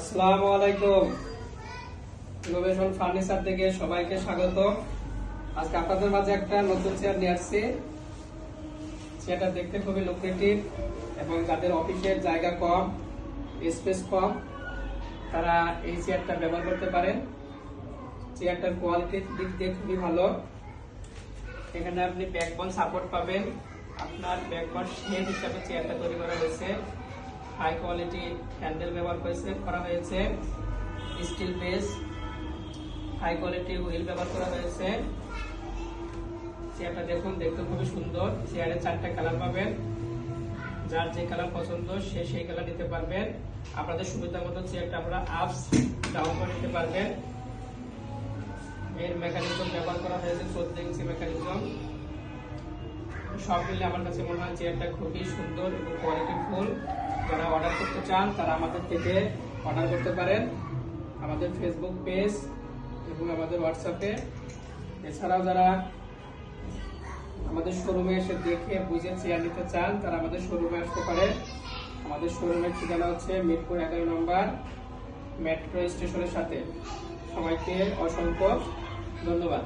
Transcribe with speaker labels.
Speaker 1: আসসালামু আলাইকুম। Innovation furniture থেকে সবাইকে স্বাগত। আজকে আপনাদের মাঝে একটা নতুন চেয়ার নিয়ে আসছি। চেয়ারটা দেখতে খুবই লুক্রেটিভ এবং যাদের অফিসের জায়গা কম, স্পেস কম, তারা এই চেয়ারটা ব্যবহার করতে পারেন। চেয়ারটার কোয়ালিটির দিক দিয়ে খুবই ভালো। এখানে আপনি ব্যাকবোন সাপোর্ট পাবেন। আপনার ব্যাকবোন শেড হিসাবে চেয়ারটা তৈরি করা হয়েছে। হাই কোয়ালিটি হ্যান্ডেল ব্যবহার করা হয়েছে, steel base, high quality wheel ব্যবহার করা হয়েছে। চেয়ারটা দেখুন, দেখতে খুবই সুন্দর। চেয়ারে 4টা কালার পাবেন, যার যে কালার পছন্দ সে সেই কালার নিতে পারবেন। আপনাদের সুবিধা মতো চেয়ারটা আপনারা আপস ডাউন করে নিতে পারবেন। এর মেকানিজম ব্যবহার করা হয়েছে 14 ইঞ্চি মেকানিজম। সব মিলে আমার কাছে মনে হয় চেয়ারটা খুবই সুন্দর এবং কোয়ালিটিফুল। যারা অর্ডার করতে চান তারা আমাদের থেকে অর্ডার করতে পারেন, আমাদের ফেসবুক পেজ এবং আমাদের হোয়াটসঅ্যাপে। এছাড়াও যারা আমাদের শোরুমে এসে দেখে বুঝে চেয়ার নিতে চান তারা আমাদের শোরুমে আসতে পারে। আমাদের শোরুমের ঠিকানা হচ্ছে মিরপুর 11 নম্বর, মেট্রো স্টেশনের সাথে। সবাইকে অসংখ্য ধন্যবাদ।